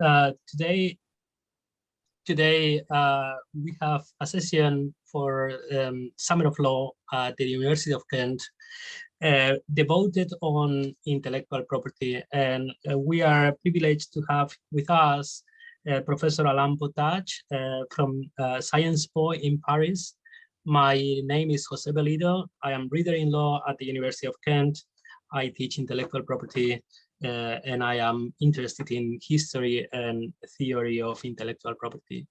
today we have a session for Summer of Law at the University of Kent, devoted on intellectual property. And we are privileged to have with us Professor Alain Pottage from Sciences Po in Paris. My name is Jose Bellido. I am reader in law at the University of Kent. I teach intellectual property and I am interested in history and theory of intellectual property.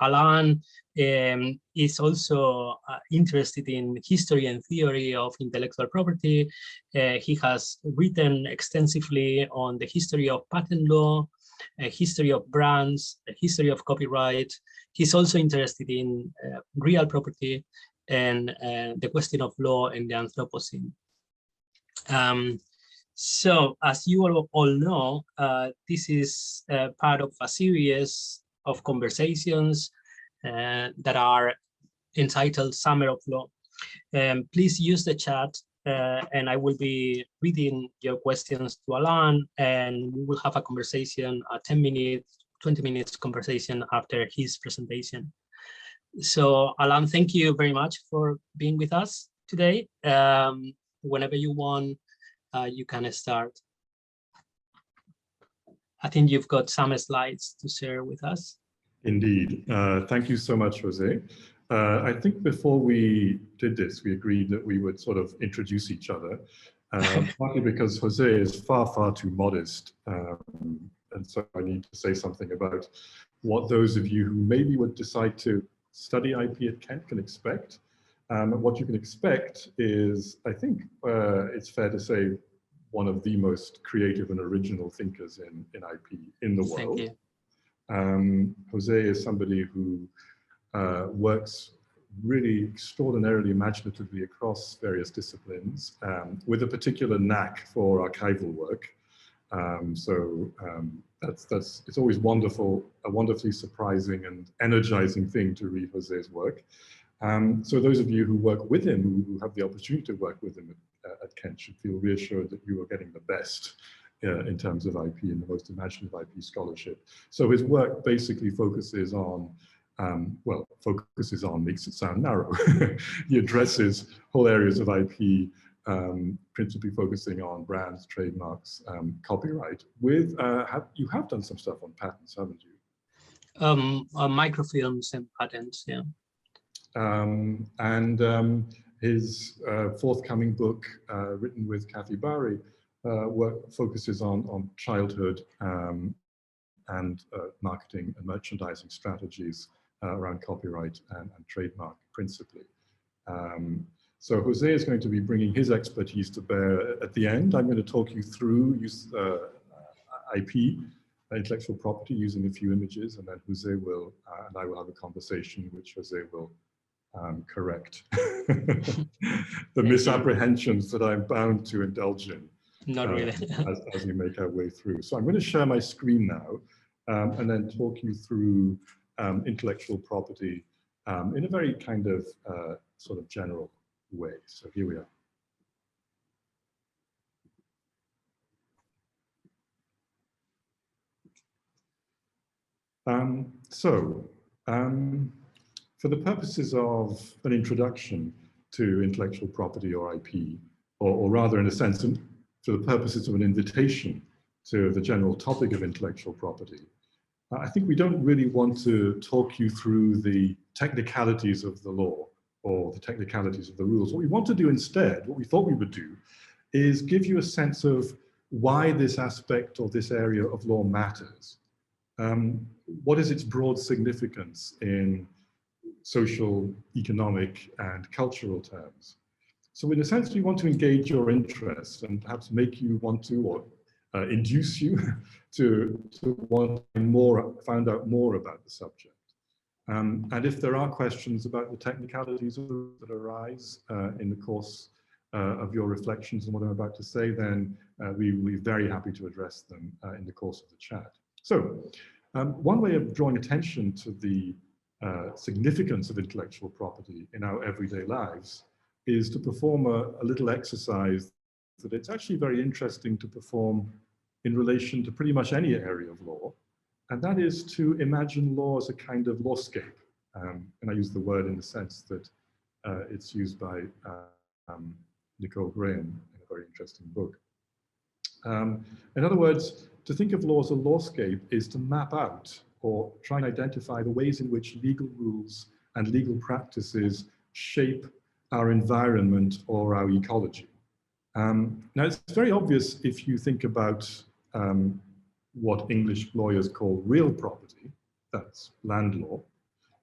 Alain is also interested in history and theory of intellectual property. He has written extensively on the history of patent law, a history of brands, a history of copyright. He's also interested in real property and the question of law and the Anthropocene. So, as you all know, this is part of a series of conversations that are entitled Summer of Law. Please use the chat and I will be reading your questions to Alain, and we will have a conversation, a 10-minute, 20 minutes conversation after his presentation. So Alain, thank you very much for being with us today. Whenever you want, you can start. I think you've got some slides to share with us. Indeed. Thank you so much, Jose. I think before we did this, we agreed that we would sort of introduce each other, partly because Jose is far, far too modest. And so I need to say something about what those of you who maybe would decide to study IP at Kent can expect. What you can expect is, I think it's fair to say, one of the most creative and original thinkers in IP in the world. Thank you. Jose is somebody who works really extraordinarily imaginatively across various disciplines, with a particular knack for archival work. It's always wonderful, a wonderfully surprising and energizing thing to read Jose's work. So those of you who work with him, who have the opportunity to work with him at Kent, should feel reassured that you are getting the best in terms of IP and the most imaginative IP scholarship. So his work basically focuses on, makes it sound narrow. He addresses whole areas of IP, principally focusing on brands, trademarks, copyright. With you have done some stuff on patents, haven't you? Microfilms and patents, yeah. His forthcoming book, written with Kathy Barry, focuses on childhood and marketing and merchandising strategies around copyright and trademark principally. So Jose is going to be bringing his expertise to bear at the end. I'm going to talk you through IP, intellectual property, using a few images, and then Jose will, and I will have a conversation which Jose will correct the misapprehensions that I'm bound to indulge in. Not really. as we make our way through. So I'm going to share my screen now and then talk you through intellectual property in a very kind of sort of general way. So here we are. For the purposes of an introduction to intellectual property or IP, or rather in a sense, for the purposes of an invitation to the general topic of intellectual property, I think we don't really want to talk you through the technicalities of the law or the technicalities of the rules. What we want to do instead, what we thought we would do, is give you a sense of why this aspect or this area of law matters. What is its broad significance in social, economic, and cultural terms? So in a sense, we want to engage your interest and perhaps make you want to, or induce you to want more, find out more about the subject. And if there are questions about the technicalities that arise in the course of your reflections on what I'm about to say, then we will be very happy to address them in the course of the chat. So one way of drawing attention to the significance of intellectual property in our everyday lives is to perform a little exercise that it's actually very interesting to perform in relation to pretty much any area of law, and that is to imagine law as a kind of lawscape. And I use the word in the sense that it's used by Nicole Graham in a very interesting book. In other words, to think of law as a lawscape is to map out or try and identify the ways in which legal rules and legal practices shape our environment or our ecology. Now, it's very obvious if you think about what English lawyers call real property, that's land law.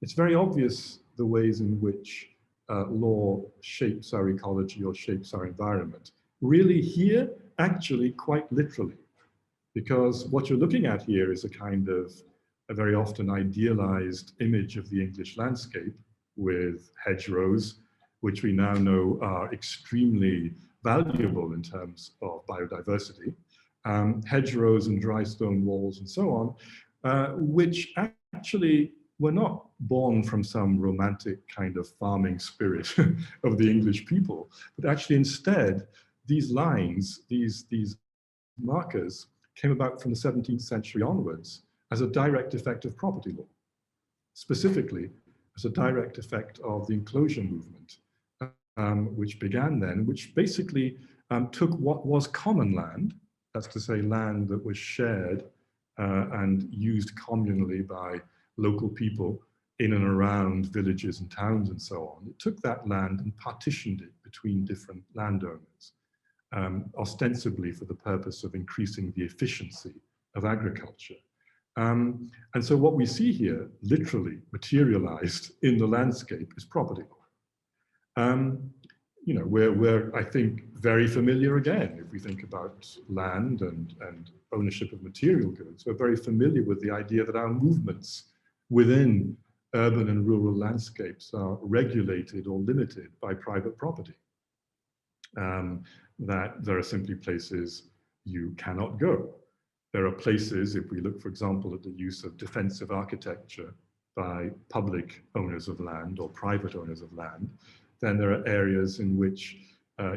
It's very obvious the ways in which law shapes our ecology or shapes our environment. Really here, actually quite literally, because what you're looking at here is a kind of a very often idealized image of the English landscape with hedgerows, which we now know are extremely valuable in terms of biodiversity, hedgerows and dry stone walls and so on, which actually were not born from some romantic kind of farming spirit of the English people, but actually instead, these lines, these markers came about from the 17th century onwards as a direct effect of property law, specifically as a direct effect of the enclosure movement, which began then, which basically took what was common land, that's to say land that was shared and used communally by local people in and around villages and towns and so on. It took that land and partitioned it between different landowners, ostensibly for the purpose of increasing the efficiency of agriculture. And so what we see here, literally materialized in the landscape, is property law. You know, we're, I think, very familiar again, if we think about land and ownership of material goods, we're very familiar with the idea that our movements within urban and rural landscapes are regulated or limited by private property. That there are simply places you cannot go. There are places, if we look, for example, at the use of defensive architecture by public owners of land or private owners of land, then there are areas in which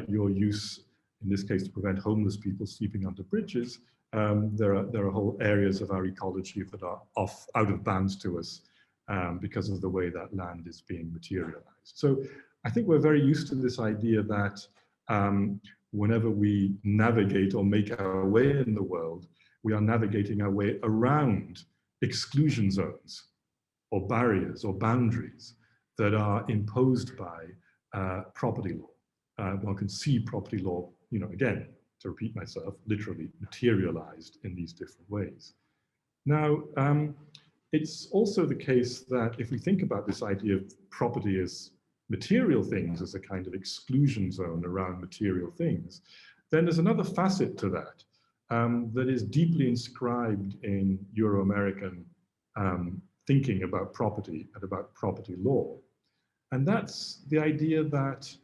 your use, in this case to prevent homeless people sleeping under bridges, there are whole areas of our ecology that are out of bounds to us because of the way that land is being materialized. So I think we're very used to this idea that whenever we navigate or make our way in the world, we are navigating our way around exclusion zones or barriers or boundaries that are imposed by property law. One can see property law, you know, again, to repeat myself, literally materialized in these different ways. Now, it's also the case that if we think about this idea of property as material things, as a kind of exclusion zone around material things, then there's another facet to that that is deeply inscribed in Euro-American thinking about property and about property law. And that's the idea that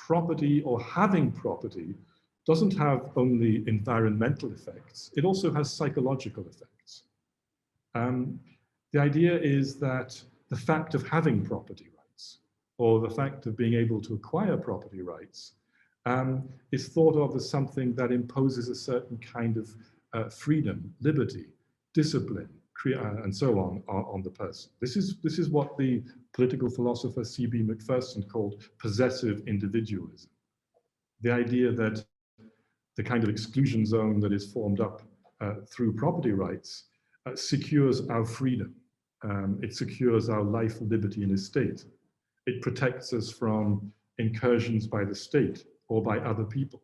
property or having property doesn't have only environmental effects, it also has psychological effects. The idea is that the fact of having property rights or the fact of being able to acquire property rights is thought of as something that imposes a certain kind of freedom, liberty, discipline, and so on the person. This is what the political philosopher C.B. Macpherson called possessive individualism. The idea that the kind of exclusion zone that is formed up through property rights secures our freedom. It secures our life, liberty, and estate. It protects us from incursions by the state or by other people.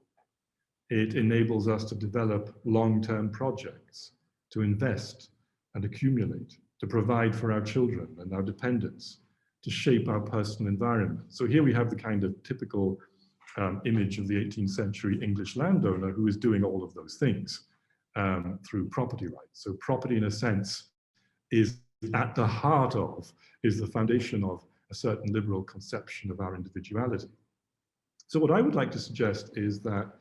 It enables us to develop long-term projects, to invest and accumulate, to provide for our children and our dependents, to shape our personal environment. So here we have the kind of typical image of the 18th century English landowner who is doing all of those things through property rights. So property, in a sense, is at the heart of, is the foundation of a certain liberal conception of our individuality. So what I would like to suggest is that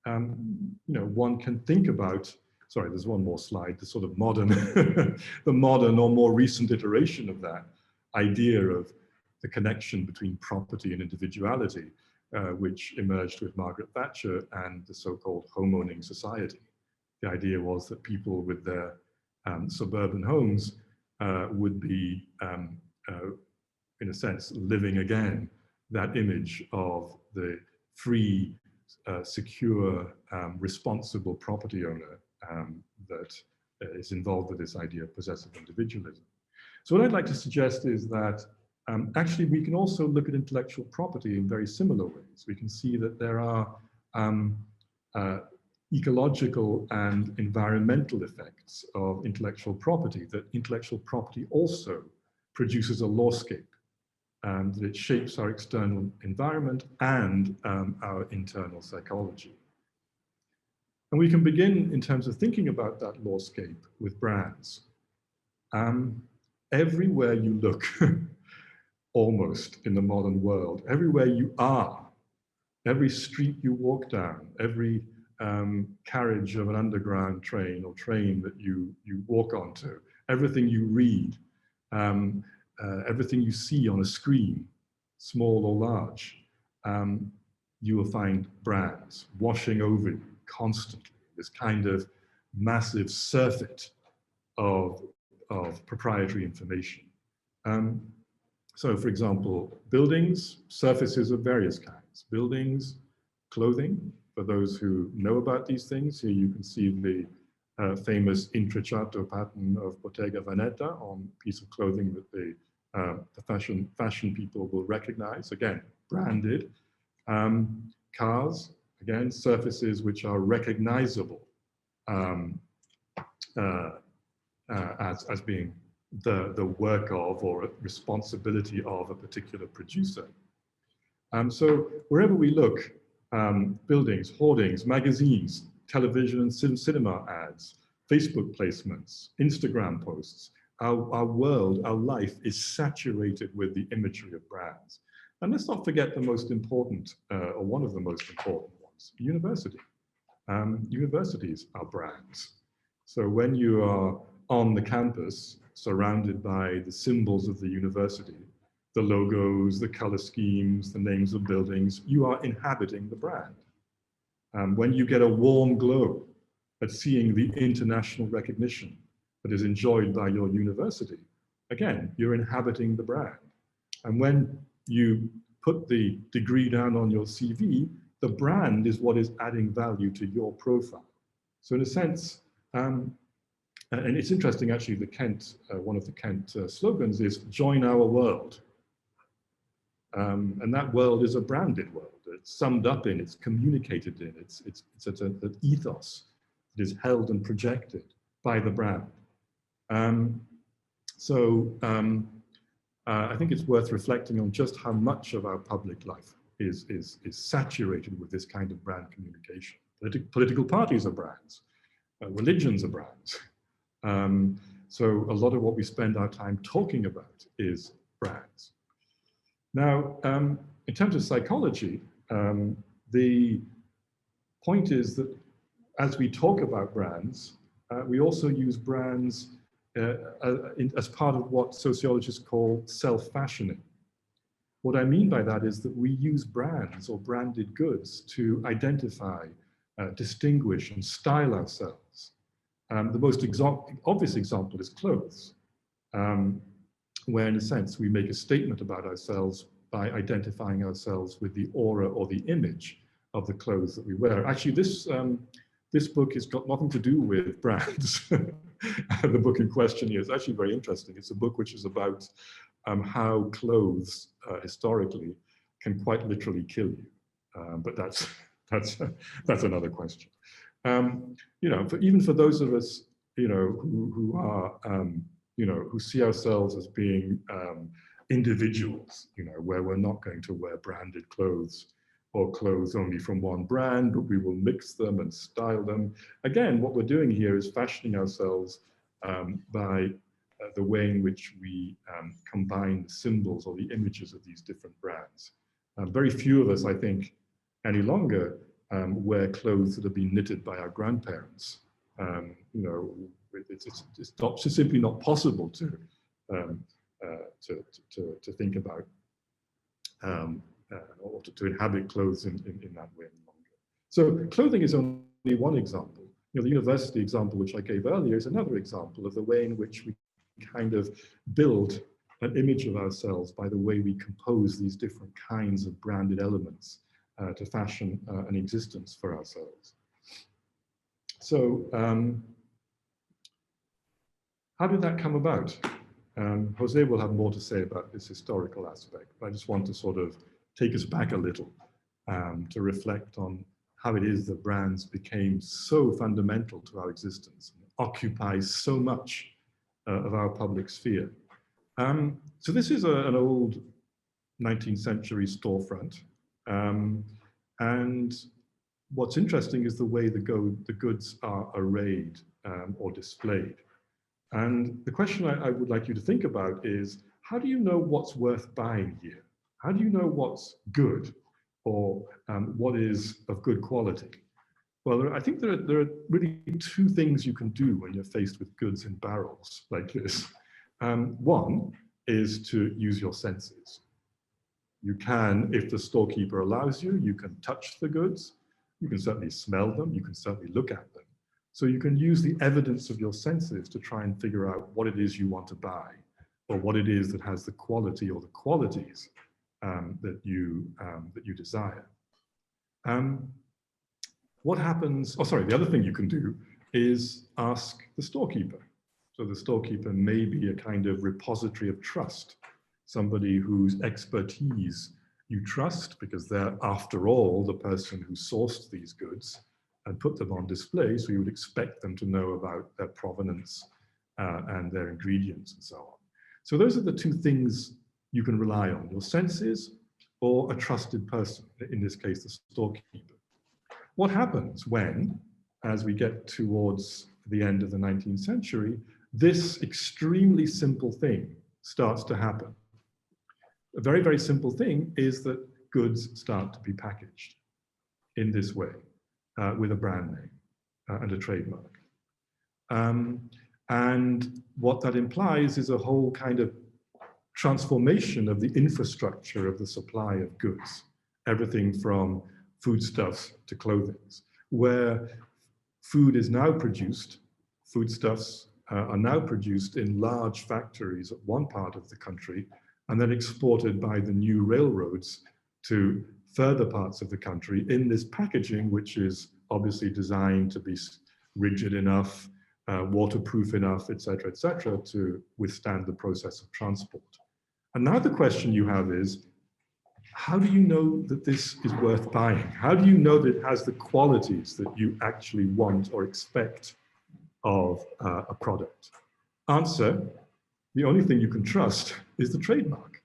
one can think about, sorry, there's one more slide, the sort of modern, the modern or more recent iteration of that idea of the connection between property and individuality, which emerged with Margaret Thatcher and the so-called home-owning society. The idea was that people with their suburban homes would be, in a sense, living again that image of the free, secure, responsible property owner that is involved with this idea of possessive individualism. So what I'd like to suggest is that actually we can also look at intellectual property in very similar ways. We can see that there are ecological and environmental effects of intellectual property, that intellectual property also produces a lawscape, that it shapes our external environment and our internal psychology. And we can begin in terms of thinking about that lawscape with brands. Everywhere you look, almost in the modern world, everywhere you are, every street you walk down, every carriage of an underground train or train that you walk onto, everything you read, everything you see on a screen, small or large, you will find brands washing over you constantly, this kind of massive surfeit of proprietary information. So for example, buildings, surfaces of various kinds, buildings, clothing, for those who know about these things. Here you can see the famous intrecciato pattern of Bottega Veneta on a piece of clothing that the fashion people will recognize, again, branded. Cars, again, surfaces which are recognizable as being the work of or responsibility of a particular producer. So wherever we look, buildings, hoardings, magazines, television and cinema ads, Facebook placements, Instagram posts, our world, our life is saturated with the imagery of brands. And let's not forget the most important, or one of the most important ones, university. Universities are brands. So when you are on the campus, surrounded by the symbols of the university, the logos, the color schemes, the names of buildings, you are inhabiting the brand. When you get a warm glow at seeing the international recognition that is enjoyed by your university, again, you're inhabiting the brand. And when you put the degree down on your CV, the brand is what is adding value to your profile. So in a sense, and it's interesting actually, the Kent, one of the Kent slogans is join our world. And that world is a branded world. It's summed up in, it's communicated in, it's an ethos that is held and projected by the brand. I think it's worth reflecting on just how much of our public life is saturated with this kind of brand communication. Political parties are brands, religions are brands. So a lot of what we spend our time talking about is brands. Now, in terms of psychology, the point is that as we talk about brands, we also use brands as part of what sociologists call self-fashioning. What I mean by that is that we use brands or branded goods to identify, distinguish, and style ourselves. The most obvious example is clothes, where in a sense we make a statement about ourselves by identifying ourselves with the aura or the image of the clothes that we wear. Actually, this book has got nothing to do with brands. The book in question here is actually very interesting. It's a book which is about how clothes historically can quite literally kill you. But that's another question. Even for those of us, who are, who see ourselves as being individuals, where we're not going to wear branded clothes or clothes only from one brand, but we will mix them and style them. Again, what we're doing here is fashioning ourselves by the way in which we combine the symbols or the images of these different brands. Very few of us, I think, any longer wear clothes that have been knitted by our grandparents. It's simply not possible to think about or to inhabit clothes in that way any longer. So clothing is only one example. You know, the university example, which I gave earlier, is another example of the way in which we kind of build an image of ourselves by the way we compose these different kinds of branded elements to fashion an existence for ourselves. So how did that come about? Jose will have more to say about this historical aspect, but I just want to sort of take us back a little to reflect on how it is that brands became so fundamental to our existence, and occupy so much of our public sphere. So this is an old 19th century storefront. And what's interesting is the way the goods are arrayed or displayed. And the question I would like you to think about is, how do you know what's worth buying here? How do you know what's good or what is of good quality? Well, I think there are really two things you can do when you're faced with goods in barrels like this. One is to use your senses. You can, if the storekeeper allows you, you can touch the goods, you can certainly smell them, you can certainly look at them. So you can use the evidence of your senses to try and figure out what it is you want to buy, or what it is that has the quality or the qualities that you desire. What happens, the other thing you can do is ask the storekeeper. So the storekeeper may be a kind of repository of trust, somebody whose expertise you trust because they're, after all, the person who sourced these goods and put them on display, so you would expect them to know about their provenance and their ingredients and so on. So those are the two things you can rely on, your senses or a trusted person, in this case, the storekeeper. What happens when, as we get towards the end of the 19th century, this extremely simple thing starts to happen? A very, very simple thing is that goods start to be packaged in this way, with a brand name and a trademark. And what that implies is a whole kind of transformation of the infrastructure of the supply of goods, everything from foodstuffs to clothing, where food is now produced, foodstuffs are now produced in large factories at one part of the country and then exported by the new railroads to further parts of the country in this packaging, which is obviously designed to be rigid enough, waterproof enough, et cetera, to withstand the process of transport. And now the question you have is, how do you know that this is worth buying? How do you know that it has the qualities that you actually want or expect of a product? Answer, the only thing you can trust is the trademark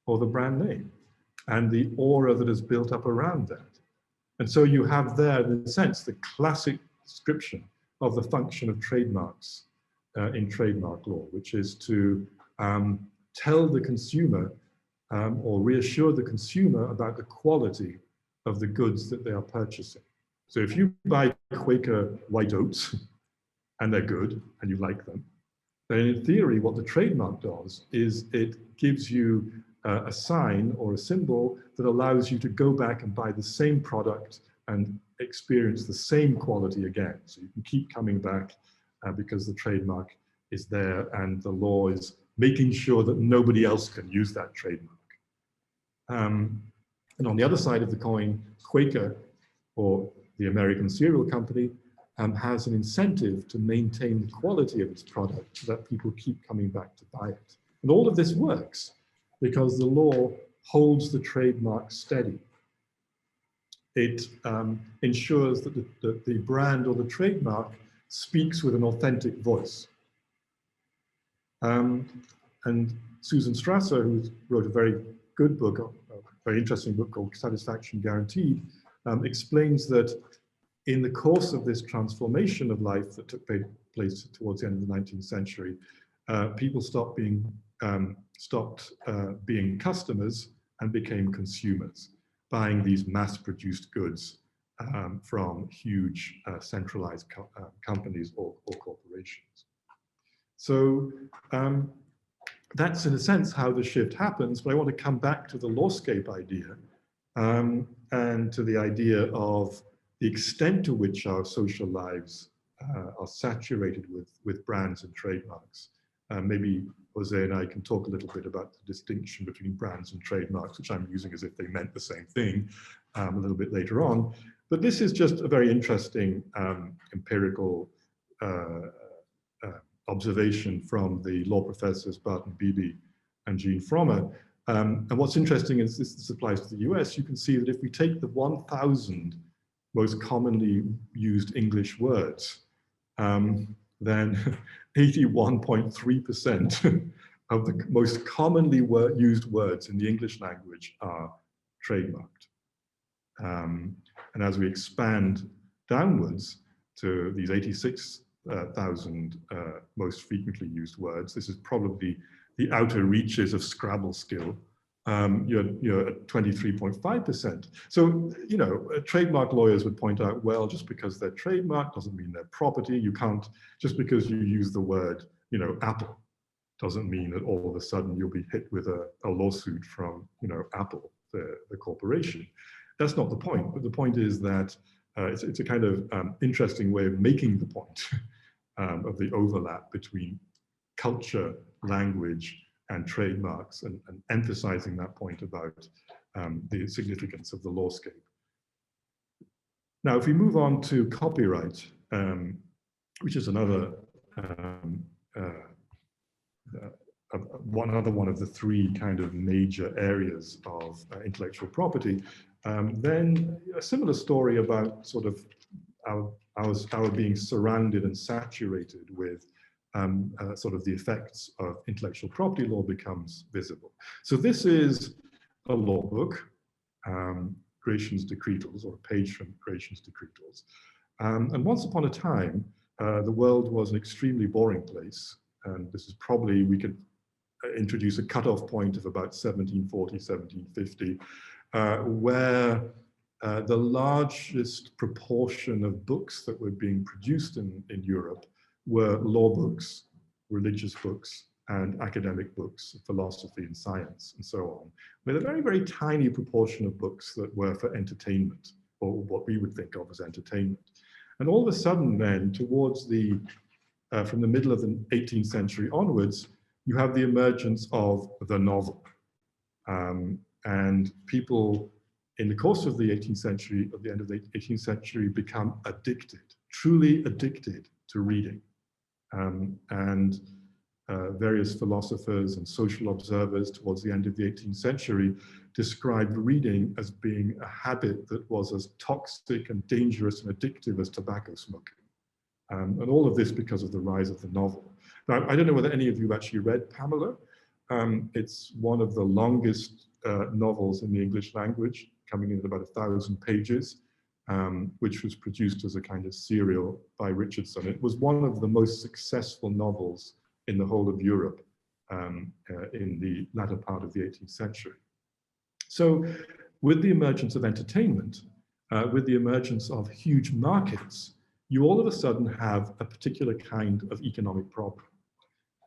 or the brand name and the aura that is built up around that. And so you have there, in a sense, the classic description of the function of trademarks in trademark law, which is to tell the consumer or reassure the consumer about the quality of the goods that they are purchasing. So if you buy Quaker white oats and they're good and you like them, then in theory, what the trademark does is it gives you a sign or a symbol that allows you to go back and buy the same product and experience the same quality again. So you can keep coming back because the trademark is there and the law is making sure that nobody else can use that trademark. And on the other side of the coin, Quaker, or the American cereal company, has an incentive to maintain the quality of its product so that people keep coming back to buy it. And all of this works because the law holds the trademark steady. It ensures that the brand or the trademark speaks with an authentic voice. And Susan Strasser, who wrote a very good book, a very interesting book called Satisfaction Guaranteed, explains that in the course of this transformation of life that took place towards the end of the 19th century, people stopped being customers and became consumers, buying these mass-produced goods from huge centralized companies or corporations. So that's in a sense how the shift happens, but I want to come back to the lawscape idea and to the idea of the extent to which our social lives are saturated with brands and trademarks. Maybe Jose and I can talk a little bit about the distinction between brands and trademarks, which I'm using as if they meant the same thing, a little bit later on. But this is just a very interesting empirical observation from the law professors Barton Beebe and Jean Frommer. And what's interesting is this applies to the US. You can see that if we take the 1,000 most commonly used English words, then 81.3% of the most commonly used words in the English language are trademarked. And as we expand downwards to these 86,000 most frequently used words, this is probably the outer reaches of Scrabble skill. You're at 23.5%. So, you know, trademark lawyers would point out, well, just because they're trademarked doesn't mean they're property. You can't, just because you use the word, you know, Apple, doesn't mean that all of a sudden you'll be hit with a lawsuit from, you know, Apple, the corporation. That's not the point. But the point is that it's a kind of interesting way of making the point of the overlap between culture, language, and trademarks, and emphasizing that point about the significance of the lawscape. Now, if we move on to copyright, which is another one of the three kind of major areas of intellectual property, then a similar story about sort of our being surrounded and saturated with sort of the effects of intellectual property law becomes visible. So this is a law book, Gratian's Decretals, or a page from Gratian's Decretals. And once upon a time, the world was an extremely boring place. And this is probably, we could introduce a cutoff point of about 1740, 1750, where the largest proportion of books that were being produced in Europe were law books, religious books, and academic books, philosophy and science, and so on, with a very, very tiny proportion of books that were for entertainment, or what we would think of as entertainment. And all of a sudden then, towards the, from the middle of the 18th century onwards, you have the emergence of the novel. And people in the course of the 18th century, at the end of the 18th century, become addicted, truly addicted to reading. Various philosophers and social observers towards the end of the 18th century described reading as being a habit that was as toxic and dangerous and addictive as tobacco smoking. And all of this because of the rise of the novel. Now, I don't know whether any of you actually read Pamela. It's one of the longest novels in the English language, coming in at about 1,000 pages. Which was produced as a kind of serial by Richardson. It was one of the most successful novels in the whole of Europe in the latter part of the 18th century. So with the emergence of entertainment, with the emergence of huge markets, you all of a sudden have a particular kind of economic problem.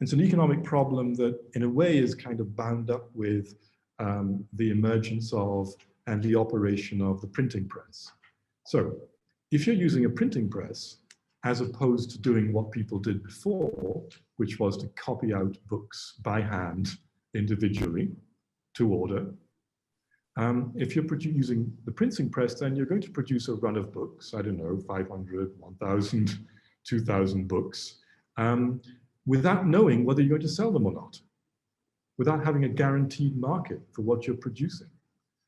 It's an economic problem that in a way is kind of bound up with the emergence of and the operation of the printing press. So if you're using a printing press, as opposed to doing what people did before, which was to copy out books by hand individually to order, if you're using the printing press, then you're going to produce a run of books, I don't know, 500, 1,000, 2,000 books, without knowing whether you're going to sell them or not, without having a guaranteed market for what you're producing.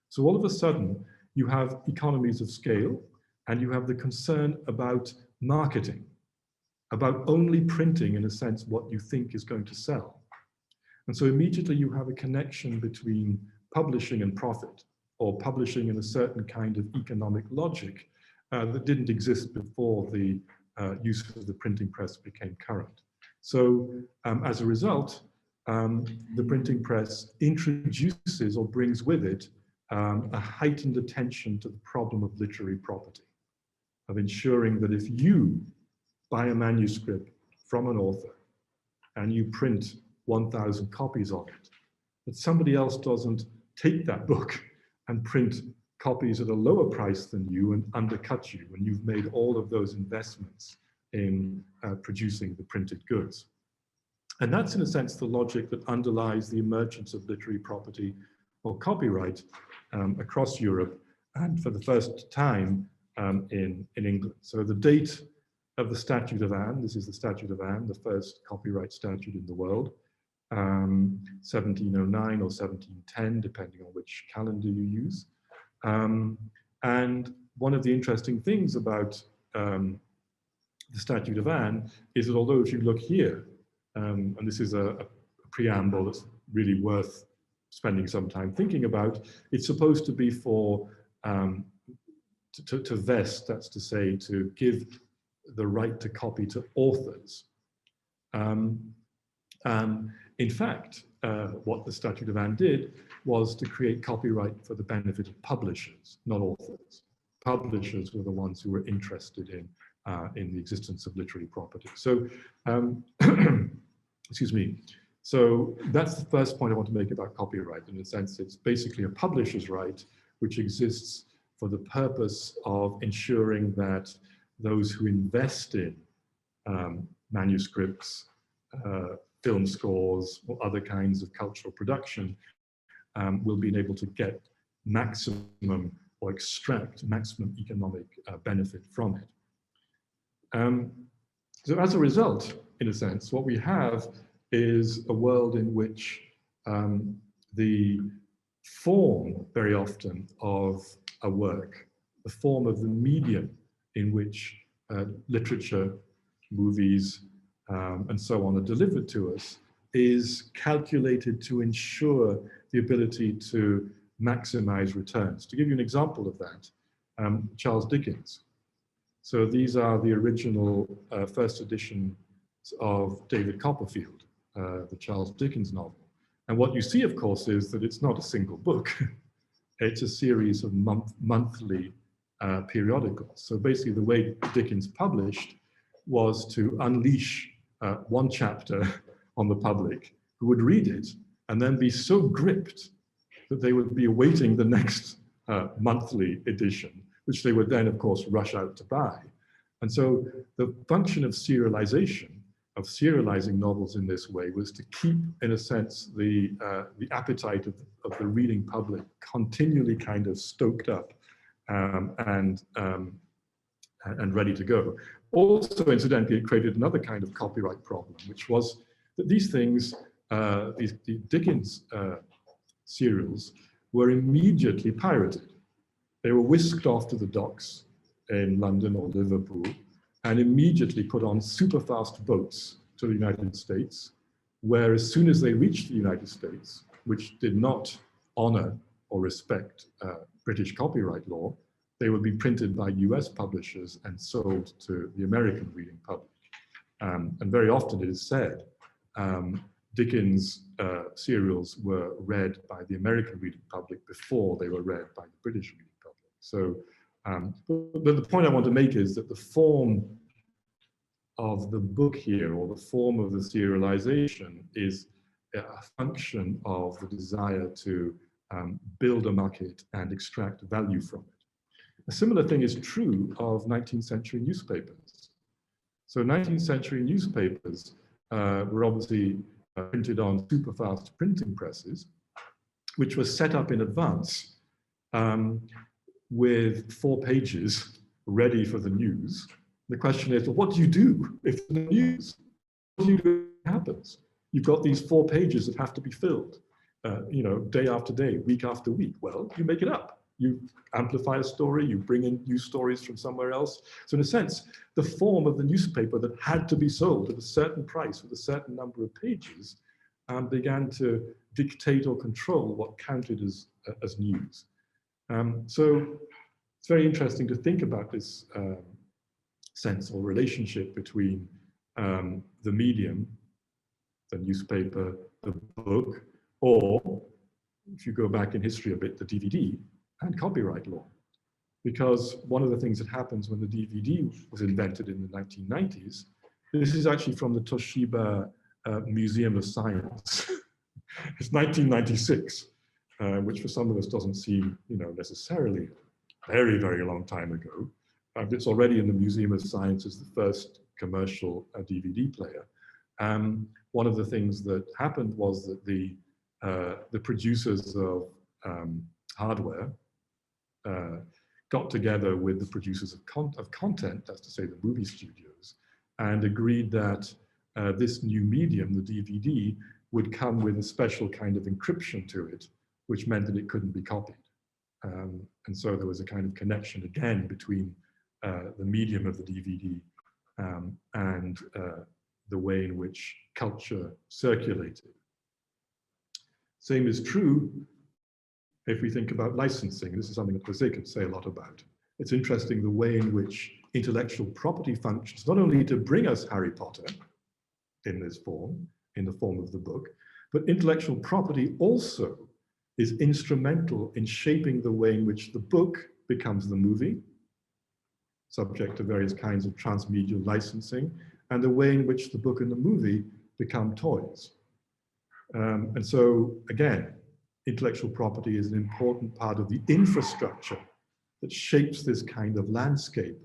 So all of a sudden, you have economies of scale, and you have the concern about marketing, about only printing, in a sense, what you think is going to sell. And so immediately you have a connection between publishing and profit, or publishing in a certain kind of economic logic that didn't exist before the use of the printing press became current. So as a result, the printing press introduces or brings with it a heightened attention to the problem of literary property, of ensuring that if you buy a manuscript from an author and you print 1,000 copies of it, that somebody else doesn't take that book and print copies at a lower price than you and undercut you when you've made all of those investments in producing the printed goods. And that's, in a sense, the logic that underlies the emergence of literary property or copyright across Europe, and for the first time in England. So the date of the Statute of Anne, this is the Statute of Anne, the first copyright statute in the world, 1709 or 1710, depending on which calendar you use. And one of the interesting things about the Statute of Anne is that although if you look here, and this is a preamble that's really worth spending some time thinking about, it's supposed to be for, to vest, that's to say, to give the right to copy to authors. In fact, what the Statute of Anne did was to create copyright for the benefit of publishers, not authors. Publishers were the ones who were interested in the existence of literary property. So, excuse me. So that's the first point I want to make about copyright. In a sense, it's basically a publisher's right, which exists for the purpose of ensuring that those who invest in manuscripts, film scores, or other kinds of cultural production will be able to get maximum or extract maximum economic benefit from it. So as a result, in a sense, what we have is a world in which the form, very often, of a work, the form of the medium in which literature, movies, and so on are delivered to us, is calculated to ensure the ability to maximize returns. To give you an example of that, Charles Dickens. So these are the original first editions of David Copperfield, the Charles Dickens novel. And what you see, of course, is that it's not a single book. It's a series of monthly periodicals. So basically the way Dickens published was to unleash one chapter on the public who would read it and then be so gripped that they would be awaiting the next monthly edition, which they would then, of course, rush out to buy. And so the function of serialization, of serializing novels in this way, was to keep, in a sense, the appetite of the reading public continually kind of stoked up and ready to go. Also, incidentally, it created another kind of copyright problem, which was that these things, the Dickens serials, were immediately pirated. They were whisked off to the docks in London or Liverpool and immediately put on super fast boats to the United States, where as soon as they reached the United States, which did not honor or respect British copyright law, they would be printed by US publishers and sold to the American reading public. And very often it is said, Dickens' serials were read by the American reading public before they were read by the British reading public. So the point I want to make is that the form of the book here, or the form of the serialization, is a function of the desire to build a market and extract value from it. A similar thing is true of 19th century newspapers. So 19th century newspapers were obviously printed on super fast printing presses, which were set up in advance with 4 pages ready for the news. The question is, well, what do you do if the news? What do you do if it happens? You've got these 4 pages that have to be filled, day after day, week after week. Well, you make it up. You amplify a story, you bring in new stories from somewhere else. So in a sense, the form of the newspaper that had to be sold at a certain price with a certain number of pages began to dictate or control what counted as news. So it's very interesting to think about this sense or relationship between the medium, the newspaper, the book, or if you go back in history a bit, the DVD, and copyright law. Because one of the things that happens when the DVD was invented in the 1990s, this is actually from the Toshiba Museum of Science. It's 1996, which for some of us doesn't seem, necessarily a very, very long time ago. It's already in the Museum of Science as the first commercial DVD player. One of the things that happened was that the producers of hardware got together with the producers of content, that's to say the movie studios, and agreed that this new medium, the DVD, would come with a special kind of encryption to it, which meant that it couldn't be copied. And so there was a kind of connection again between the medium of the DVD and the way in which culture circulated. Same is true if we think about licensing. This is something that Jose could say a lot about. It's interesting the way in which intellectual property functions, not only to bring us Harry Potter in this form, in the form of the book, but intellectual property also is instrumental in shaping the way in which the book becomes the movie, subject to various kinds of transmedial licensing, and the way in which the book and the movie become toys. And so, again, intellectual property is an important part of the infrastructure that shapes this kind of landscape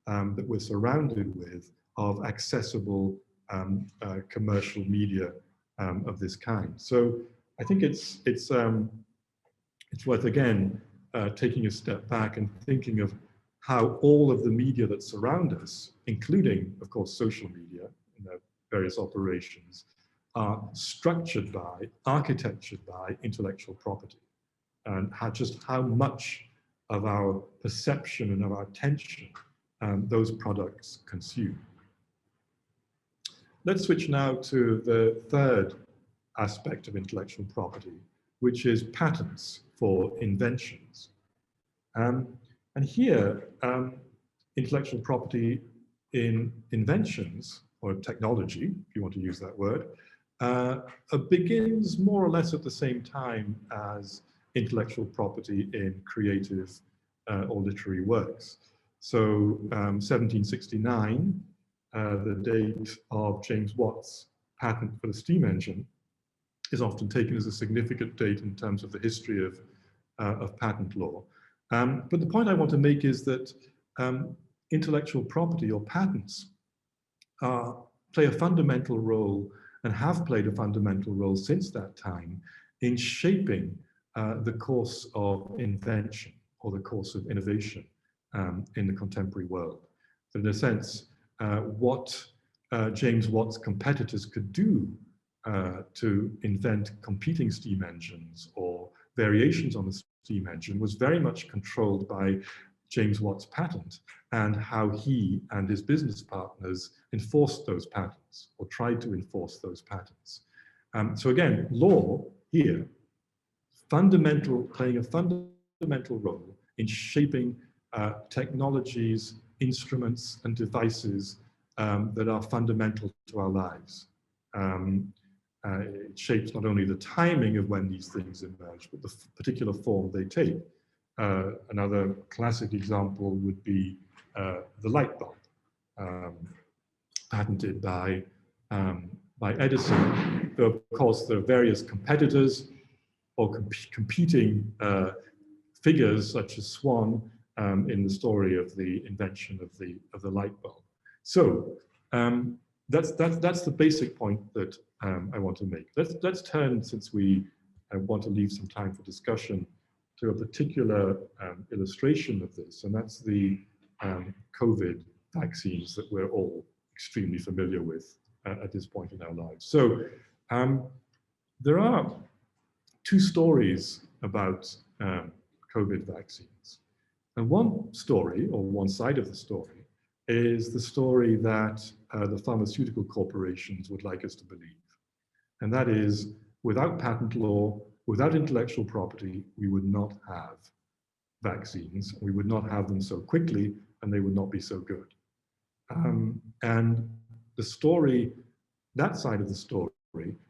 that we're surrounded with of accessible commercial media of this kind. So I think it's worth, again, taking a step back and thinking of how all of the media that surround us, including, of course, social media and their various operations, are structured by, architectured by intellectual property, and how much of our perception and of our attention those products consume. Let's switch now to the third aspect of intellectual property, which is patents for inventions. And here, intellectual property in inventions, or technology, if you want to use that word, begins more or less at the same time as intellectual property in creative or literary works. So 1769, the date of James Watt's patent for the steam engine, is often taken as a significant date in terms of the history of patent law. But the point I want to make is that intellectual property or patents play a fundamental role and have played a fundamental role since that time in shaping the course of invention or the course of innovation in the contemporary world. So in a sense, what James Watt's competitors could do to invent competing steam engines or variations on the steam engine was very much controlled by James Watt's patent and how he and his business partners enforced those patents or tried to enforce those patents. So again, law here, playing a fundamental role in shaping technologies, instruments, and devices that are fundamental to our lives. It shapes not only the timing of when these things emerge, but the particular form they take. Another classic example would be the light bulb, patented by Edison. Though, of course, there are various competitors or competing figures, such as Swan, in the story of the invention of the light bulb. So that's the basic point that I want to make. Let's turn, since we want to leave some time for discussion, to a particular illustration of this, and that's the COVID vaccines that we're all extremely familiar with at this point in our lives. So there are two stories about COVID vaccines. And one story, or one side of the story, is the story that the pharmaceutical corporations would like us to believe. And that is, without patent law, without intellectual property, we would not have vaccines. We would not have them so quickly, and they would not be so good. And the story, that side of the story,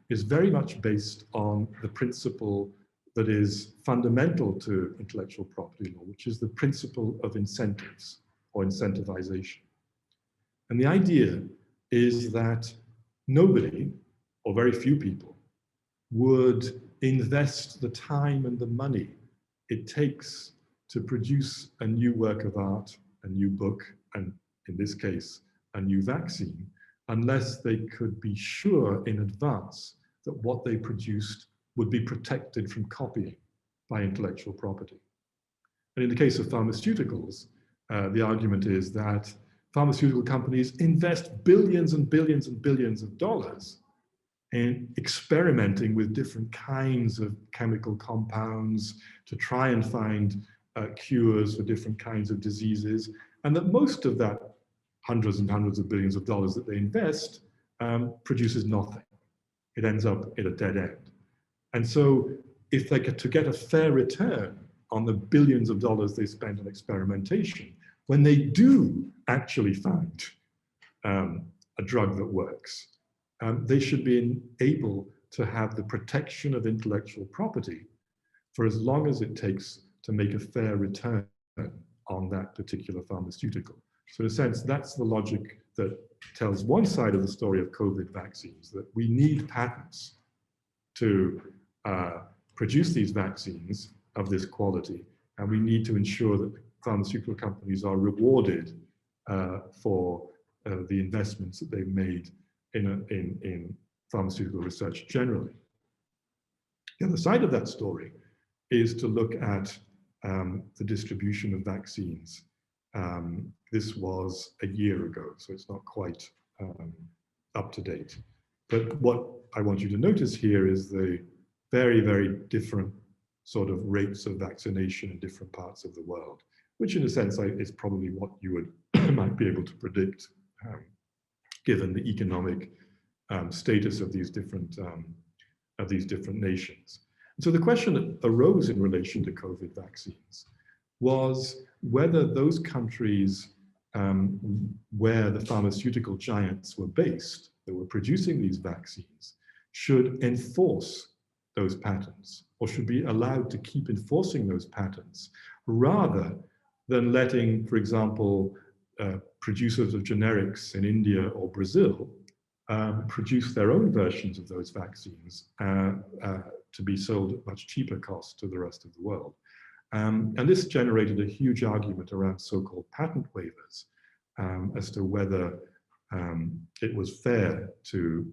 is very much based on the principle that is fundamental to intellectual property law, which is the principle of incentives or incentivization. And the idea is that nobody, or very few people, would invest the time and the money it takes to produce a new work of art, a new book, and in this case, a new vaccine, unless they could be sure in advance that what they produced would be protected from copying by intellectual property. And in the case of pharmaceuticals, the argument is that pharmaceutical companies invest billions and billions and billions of dollars in experimenting with different kinds of chemical compounds to try and find cures for different kinds of diseases, and that most of that hundreds and hundreds of billions of dollars that they invest produces nothing. It ends up at a dead end. And so if they get to get a fair return on the billions of dollars they spend on experimentation, when they do actually find a drug that works, they should be able to have the protection of intellectual property for as long as it takes to make a fair return on that particular pharmaceutical. So in a sense, that's the logic that tells one side of the story of COVID vaccines, that we need patents to produce these vaccines of this quality, and we need to ensure that pharmaceutical companies are rewarded for the investments that they've made in pharmaceutical research generally. The other side of that story is to look at the distribution of vaccines. This was a year ago, so it's not quite up to date. But what I want you to notice here is the very, very different sort of rates of vaccination in different parts of the world, which in a sense is probably what you would might be able to predict given the economic status of these different nations. And so the question that arose in relation to COVID vaccines was whether those countries where the pharmaceutical giants were based, that were producing these vaccines, should enforce those patents, or should be allowed to keep enforcing those patents, rather than letting, for example, producers of generics in India or Brazil produce their own versions of those vaccines to be sold at much cheaper costs to the rest of the world. And this generated a huge argument around so-called patent waivers as to whether it was fair to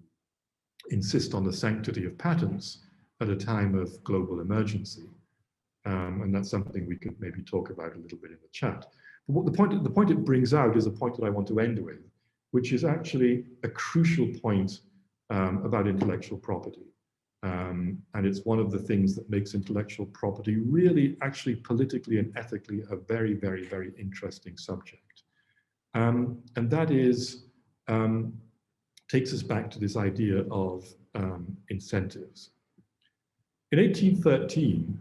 insist on the sanctity of patents at a time of global emergency. And that's something we could maybe talk about a little bit in the chat. But the point it brings out is a point that I want to end with, which is actually a crucial point about intellectual property. And it's one of the things that makes intellectual property really actually politically and ethically a very, very, very interesting subject. And that is, takes us back to this idea of incentives. In 1813,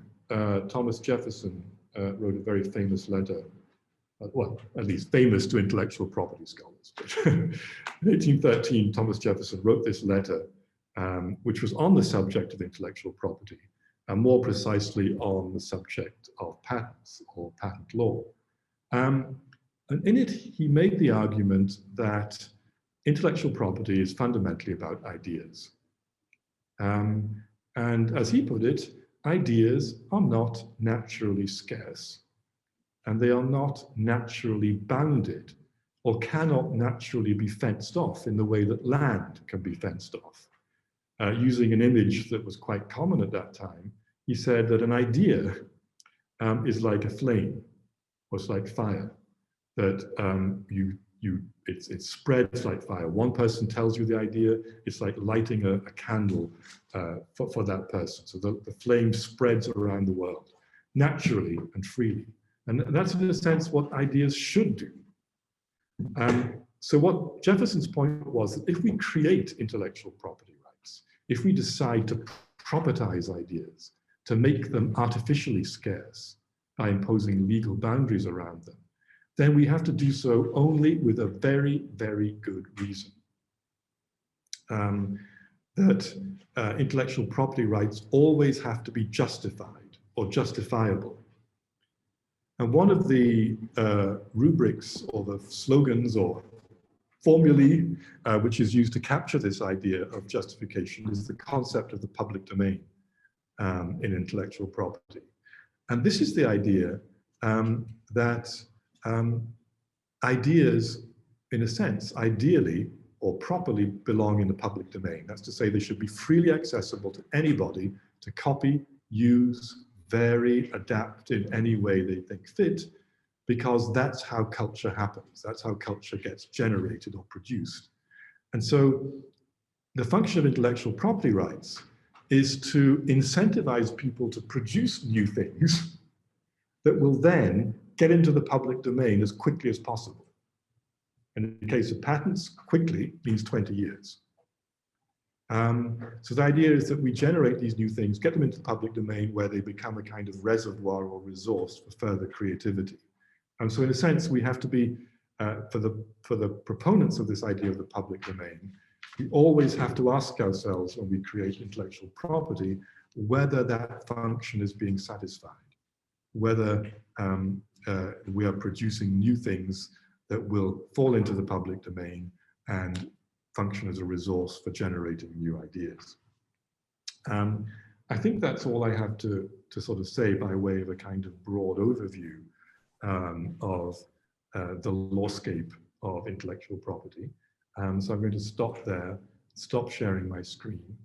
Thomas Jefferson wrote a very famous letter, well, at least famous to intellectual property scholars. But in 1813, Thomas Jefferson wrote this letter, which was on the subject of intellectual property, and more precisely on the subject of patents or patent law. And in it, he made the argument that intellectual property is fundamentally about ideas. And as he put it, ideas are not naturally scarce, and they are not naturally bounded, or cannot naturally be fenced off in the way that land can be fenced off. Using an image that was quite common at that time, he said that an idea is like a flame, or it's like fire, that it spreads like fire. One person tells you the idea, it's like lighting a candle for that person. So the flame spreads around the world, naturally and freely. And that's in a sense what ideas should do. So what Jefferson's point was that if we create intellectual property rights, if we decide to propertize ideas, to make them artificially scarce by imposing legal boundaries around them, then we have to do so only with a very, very good reason. That intellectual property rights always have to be justified or justifiable. And one of the rubrics or the slogans or formulae which is used to capture this idea of justification is the concept of the public domain in intellectual property. And this is the idea that ideas, in a sense, ideally or properly belong in the public domain. That's to say they should be freely accessible to anybody to copy, use, vary, adapt in any way they think fit, because that's how culture happens. That's how culture gets generated or produced. And so the function of intellectual property rights is to incentivize people to produce new things that will then get into the public domain as quickly as possible. In the case of patents, quickly means 20 years. So the idea is that we generate these new things, get them into the public domain where they become a kind of reservoir or resource for further creativity. And so in a sense, we have to be, for the proponents of this idea of the public domain, we always have to ask ourselves when we create intellectual property, whether that function is being satisfied, whether we are producing new things that will fall into the public domain and function as a resource for generating new ideas. I think that's all I have to sort of say by way of a kind of broad overview of the lawscape of intellectual property. So I'm going to stop there, stop sharing my screen,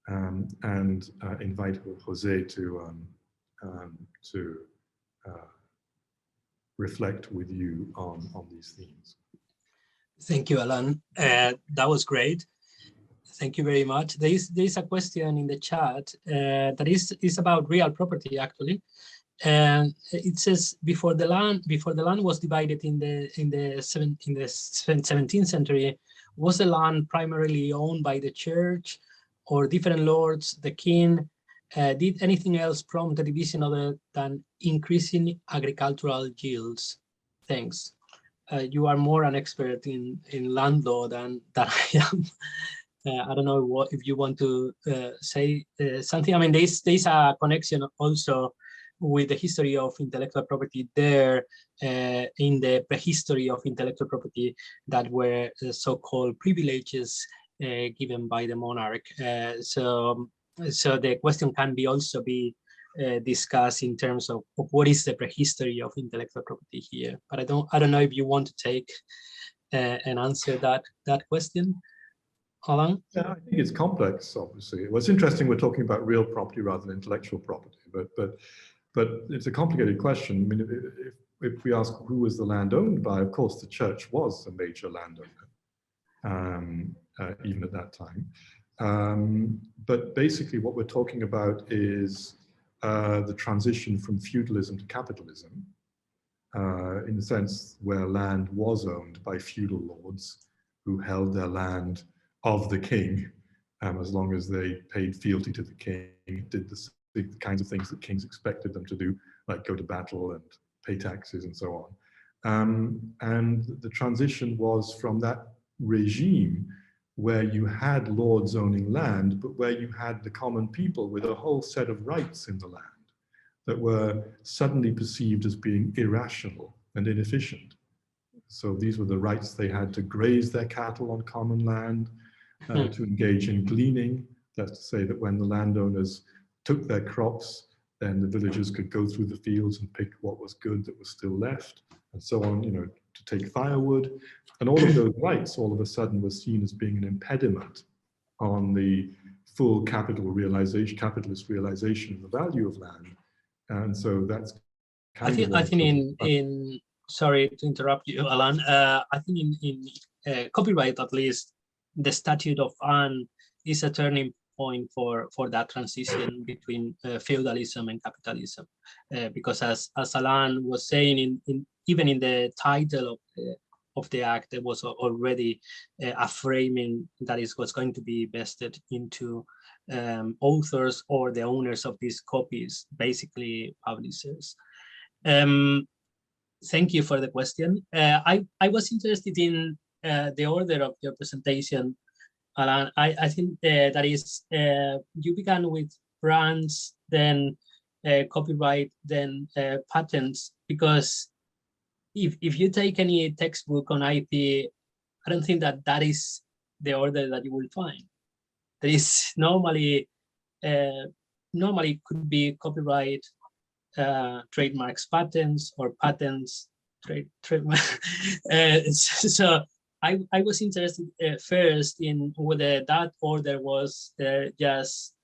and invite Jose to reflect with you on these themes. Thank you, Alain. That was great. Thank you very much. There is a question in the chat that is about real property, actually. And it says, before the land was divided in the 17th century, was the land primarily owned by the church or different lords, the king? Did anything else prompt the division other than increasing agricultural yields? Thanks. You are more an expert in land law than I am. I don't know if you want to say something. I mean, there's a connection also with the history of intellectual property there in the prehistory of intellectual property that were so-called privileges given by the monarch. So the question can be also be discussed in terms of what is the prehistory of intellectual property here. But I don't know if you want to take and answer that question, Alain. Yeah, I think it's complex. Obviously, what's interesting, we're talking about real property rather than intellectual property, but it's a complicated question. I mean, if we ask who was the land owned by, of course, the church was a major landowner, even at that time. But basically what we're talking about is the transition from feudalism to capitalism, in the sense where land was owned by feudal lords who held their land of the king, as long as they paid fealty to the king, did the kinds of things that kings expected them to do, like go to battle and pay taxes and so on. And the transition was from that regime where you had lords owning land, but where you had the common people with a whole set of rights in the land that were suddenly perceived as being irrational and inefficient. So these were the rights they had to graze their cattle on common land, to engage in gleaning. That's to say that when the landowners took their crops, then the villagers could go through the fields and pick what was good that was still left, and so on, you know, to take firewood. And all of those rights all of a sudden were seen as being an impediment on the full capitalist realization of the value of land. And so that's kind of... I think in sorry to interrupt you, Alain. I think in copyright, at least, the Statute of Anne is a turning point for that transition between feudalism and capitalism, because as Alain was saying, even in the title of the act, there was already a framing that is what's going to be vested into authors or the owners of these copies, basically publishers. Thank you for the question. I was interested in the order of your presentation, Alain. I think that is, you began with brands, then copyright, then patents, because if you take any textbook on IP, I don't think that is the order that you will find. There is normally could be copyright, trademarks, patents, or patents, Trademark. So I was interested first in whether that order was just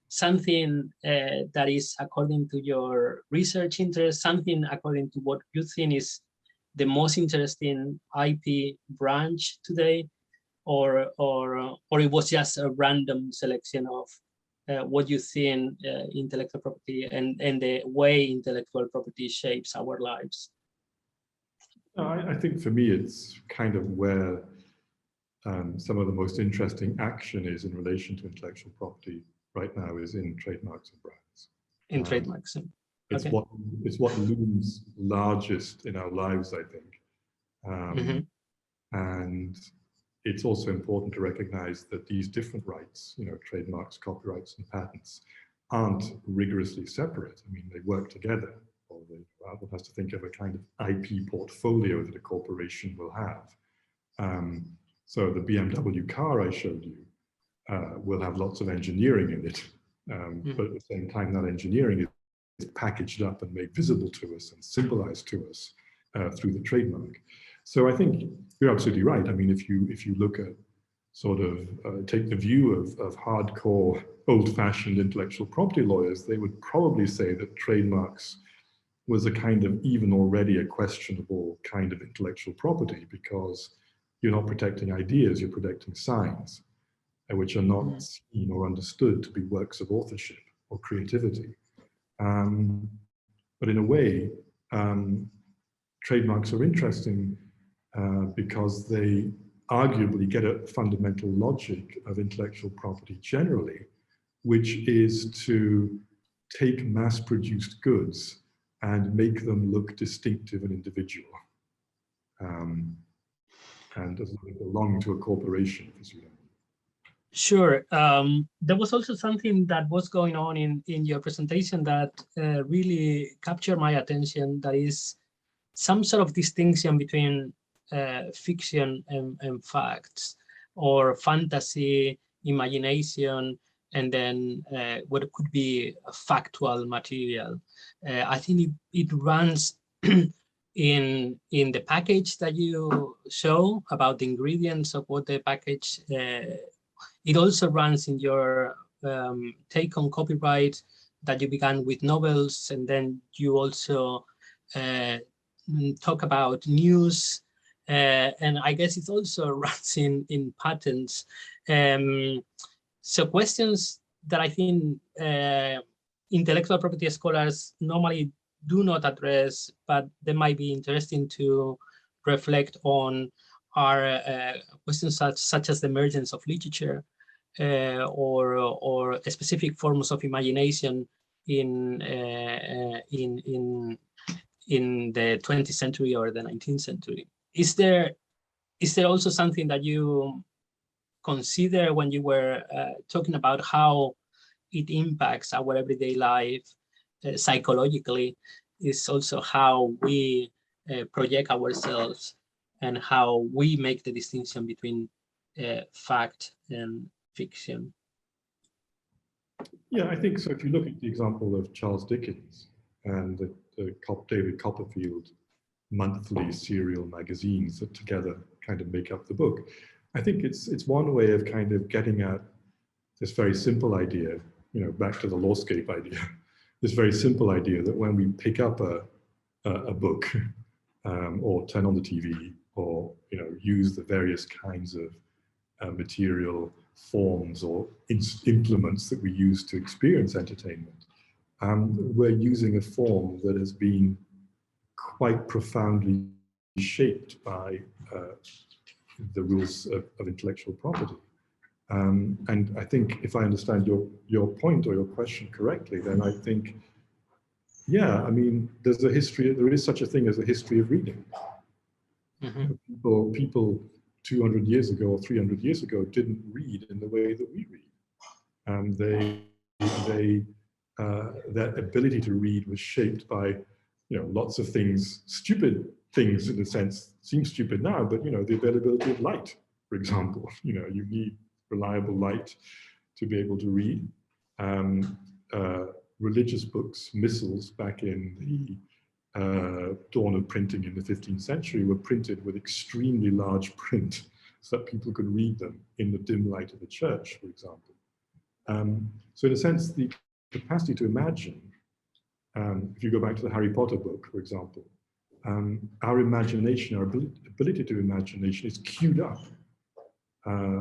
something that is according to your research interest, something according to what you think is the most interesting IP branch today, or it was just a random selection of what you think intellectual property and the way intellectual property shapes our lives. I think for me, it's kind of where some of the most interesting action is in relation to intellectual property right now is in trademarks and brands. In trademarks. It's okay. what looms largest in our lives, I think. And it's also important to recognize that these different rights, trademarks, copyrights, and patents, aren't rigorously separate. I mean, they work together. One has to think of a kind of IP portfolio that a corporation will have. So the BMW car I showed you will have lots of engineering in it, but at the same time, that engineering is packaged up and made visible to us and symbolized to us through the trademark. So I think you're absolutely right. I mean, if you look at sort of take the view of hardcore, old-fashioned intellectual property lawyers, they would probably say that trademarks was a kind of even already a questionable kind of intellectual property, because you're not protecting ideas, you're protecting signs, which are not seen or understood to be works of authorship or creativity. But in a way, trademarks are interesting because they arguably get at fundamental logic of intellectual property generally, which is to take mass-produced goods and make them look distinctive and individual. And as they belong to a corporation, as you know. Sure. There was also something that was going on in your presentation that really captured my attention. That is some sort of distinction between fiction and facts, or fantasy, imagination, and then what could be a factual material. I think it runs in the package that you show about the ingredients of what the package. It also runs in your take on copyright, that you began with novels, and then you also talk about news, and I guess it also runs in patents. So questions that I think intellectual property scholars normally do not address, but they might be interesting to reflect on, are questions such as the emergence of literature, or specific forms of imagination in the 20th century or the 19th century. Is there also something that you consider when you were talking about how it impacts our everyday life psychologically? Is also how we project ourselves and how we make the distinction between fact and fiction? Yeah, I think so. If you look at the example of Charles Dickens and the David Copperfield monthly serial magazines that together kind of make up the book, I think it's one way of kind of getting at this very simple idea, back to the lawscape idea, this very simple idea that when we pick up a book or turn on the TV, or use the various kinds of material forms or implements that we use to experience entertainment, we're using a form that has been quite profoundly shaped by the rules of intellectual property. And I think if I understand your point or your question correctly, then I think, yeah, I mean, there is such a thing as a history of reading. People 200 years ago or 300 years ago didn't read in the way that we read. That ability to read was shaped by, lots of things, stupid things in a sense, seem stupid now, but the availability of light, for example. You need reliable light to be able to read. Religious books, missals back in dawn of printing in the 15th century were printed with extremely large print so that people could read them in the dim light of the church, for example. So in a sense, the capacity to imagine, if you go back to the Harry Potter book, for example, our imagination, our ability to imagination is queued up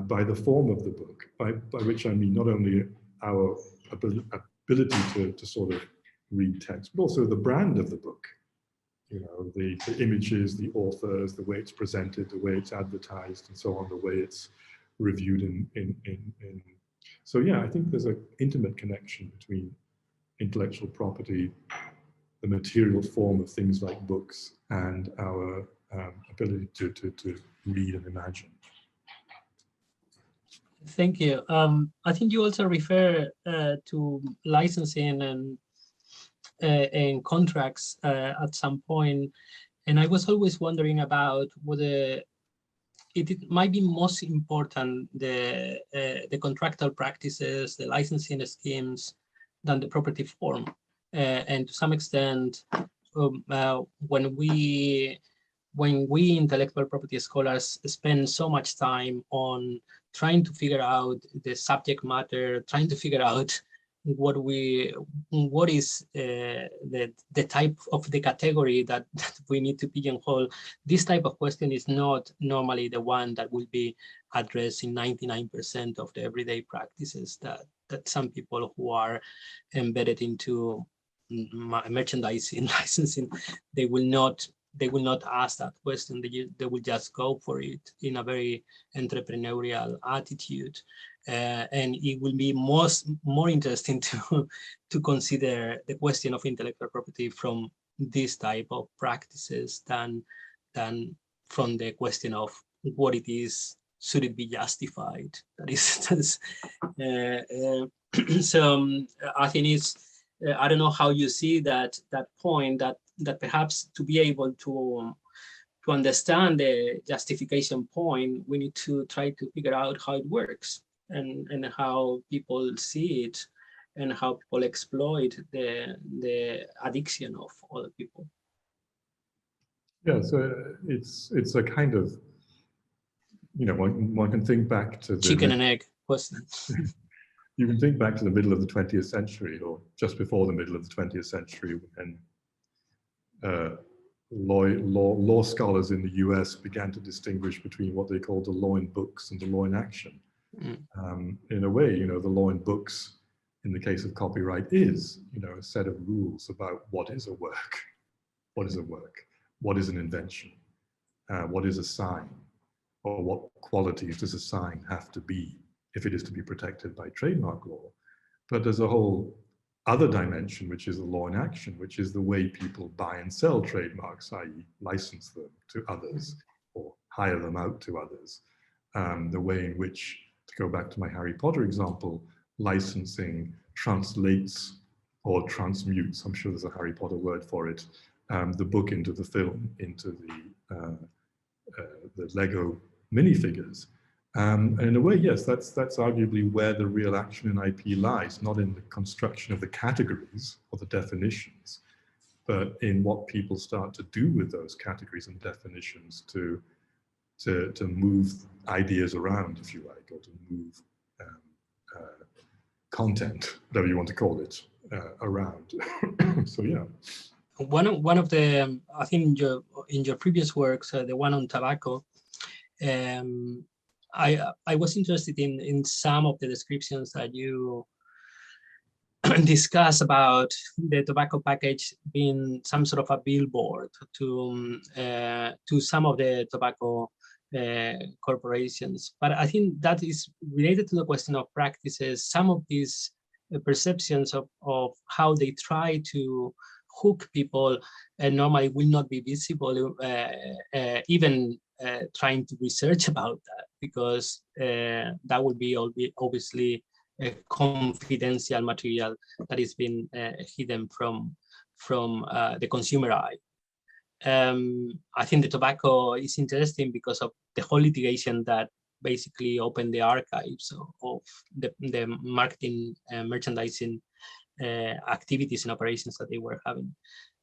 by the form of the book, by which I mean not only our ability to sort of read text, but also the brand of the book. You know, the images, the authors, the way it's presented, the way it's advertised, and so on, the way it's reviewed in. So yeah, I think there's an intimate connection between intellectual property, the material form of things like books, and our ability to read and imagine. Thank you. I think you also refer to licensing and contracts at some point, and I was always wondering about whether it might be most important the contractual practices, the licensing schemes, than the property form, and to some extent, when we intellectual property scholars spend so much time on trying to figure out the subject matter, trying to figure out what is the type of the category that we need to pigeonhole. This type of question is not normally the one that will be addressed in 99% of the everyday practices that some people who are embedded into merchandising, licensing, they will not ask that question. They will just go for it in a very entrepreneurial attitude. And it will be more interesting to consider the question of intellectual property from this type of practices than from the question of what it is, should it be justified? That is so I think it's, I don't know how you see that point, that perhaps to be able to understand the justification point, we need to try to figure out how it works and how people see it and how people exploit the addiction of other people. Yeah, so it's a kind of, you know, one can think back to the chicken and egg question. You can think back to the middle of the 20th century, or just before the middle of the 20th century, when law scholars in the US began to distinguish between what they called the law in books and the law in action. In a way, you know, the law in books, in the case of copyright, is, you know, a set of rules about what is a work, what is a work, what is an invention, what is a sign, or what qualities does a sign have to be if it is to be protected by trademark law. But there's a whole other dimension, which is the law in action, which is the way people buy and sell trademarks, i.e. license them to others or hire them out to others. The way in which, to go back to my Harry Potter example, licensing translates or transmutes, I'm sure there's a Harry Potter word for it, the book into the film, into the Lego minifigures. And in a way, yes, that's arguably where the real action in IP lies, not in the construction of the categories or the definitions, but in what people start to do with those categories and definitions to move ideas around, if you like, or to move content, whatever you want to call it, around. So yeah. One of the, I think in your previous works, the one on tobacco, I was interested in some of the descriptions that you discuss about the tobacco package being some sort of a billboard to some of the tobacco corporations. But I think that is related to the question of practices. Some of these perceptions of how they try to hook people normally will not be visible, even trying to research about that, because that would be obviously confidential material that is being hidden from the consumer eye. I think the tobacco is interesting because of the whole litigation that basically opened the archives of the marketing and merchandising activities and operations that they were having.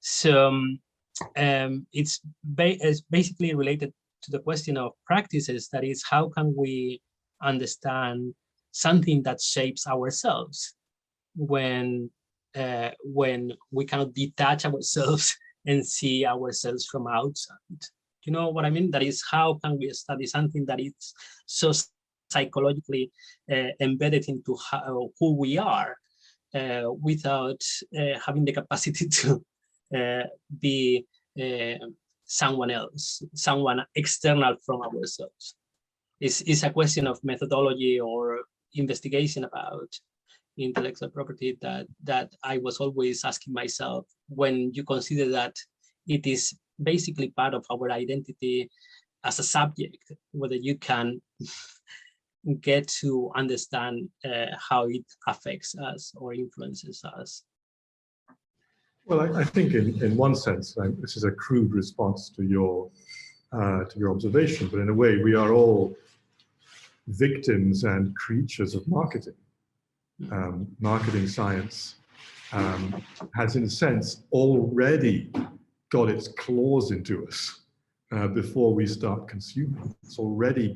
So it's basically related to the question of practices. That is, how can we understand something that shapes ourselves when we cannot detach ourselves and see ourselves from outside? You know what I mean? That is, how can we study something that is so psychologically embedded into who we are, without having the capacity to be someone else, someone external from ourselves? It's a question of methodology or investigation about intellectual property that I was always asking myself, when you consider that it is basically part of our identity as a subject, whether you can get to understand how it affects us or influences us. Well, I think in one sense, this is a crude response to your observation, but in a way, we are all victims and creatures of marketing. Marketing science has, in a sense, already got its claws into us before we start consuming. It's already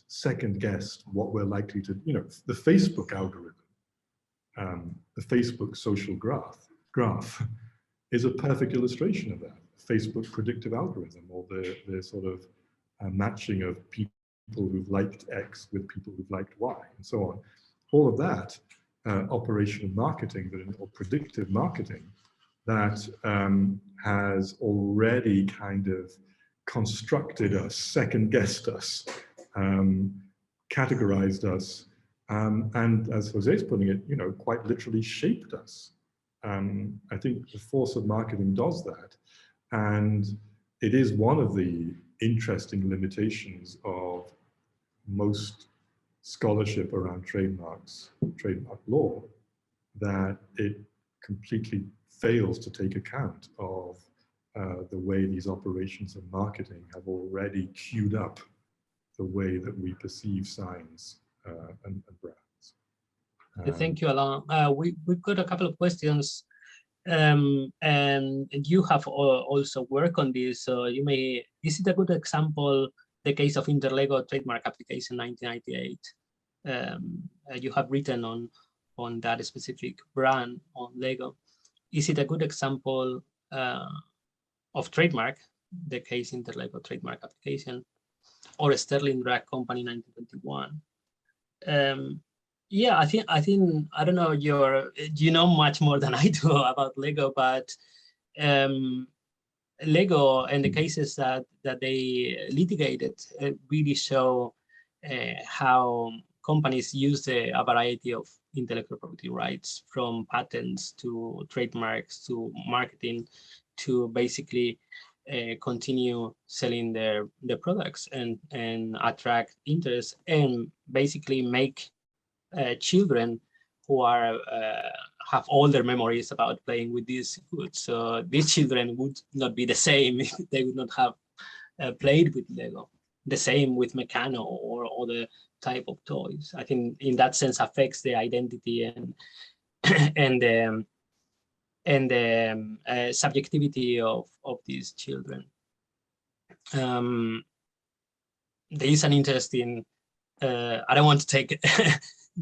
second guessed what we're likely to, the Facebook algorithm, the Facebook social graph is a perfect illustration of that. Facebook predictive algorithm, or the sort of matching of people who've liked X with people who've liked Y, and so on. All of that operational marketing or predictive marketing that has already kind of constructed us, second-guessed us, categorized us, and as Jose's putting it, quite literally shaped us. I think the force of marketing does that, and it is one of the interesting limitations of most scholarship around trademark law, that it completely fails to take account of the way these operations of marketing have already queued up the way that we perceive science and brands. Thank you, Alain. We've got a couple of questions, and you have also worked on this. So you may, is it a good example, the case of Interlego trademark application 1998? You have written on that specific brand on Lego. Is it a good example of trademark, the case Interlego trademark application, or Sterling Drug Company 1921? Yeah, I think I don't know, you know much more than I do about Lego, but Lego and the cases that they litigated really show how companies use a variety of intellectual property rights, from patents to trademarks to marketing, to basically continue selling their products and attract interest, and basically make children who are have older memories about playing with these goods. So these children would not be the same if they would not have played with Lego. The same with Meccano or other type of toys. I think in that sense affects the identity and and the subjectivity of these children. There is an interesting. I don't want to take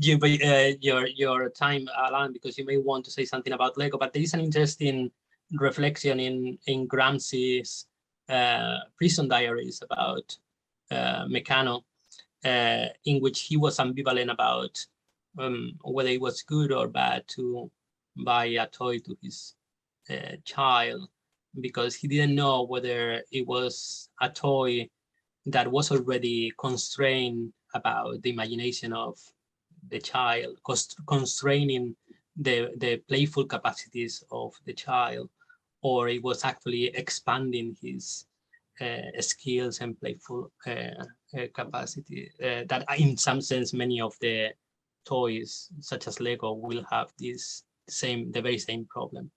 your time, Alain, because you may want to say something about Lego, but there is an interesting reflection in Gramsci's prison diaries about Meccano, in which he was ambivalent about whether it was good or bad to buy a toy to his child, because he didn't know whether it was a toy that was already constrained about the imagination of the child, constraining the playful capacities of the child, or it was actually expanding his skills and playful capacity. That in some sense, many of the toys, such as Lego, will have the very same problem.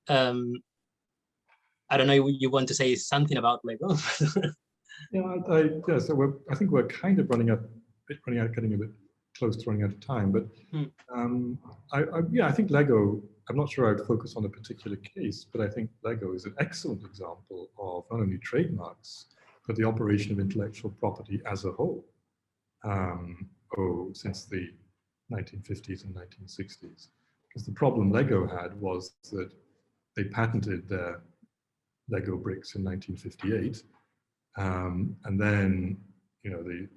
I don't know, you want to say something about Lego? Yeah, so I think we're kind of getting a bit close to running out of time, but I think Lego I'm not sure I'd focus on a particular case, but I think Lego is an excellent example of not only trademarks, but the operation of intellectual property as a whole. Since the 1950s and 1960s. Because the problem Lego had was that they patented their Lego bricks in 1958. And then, the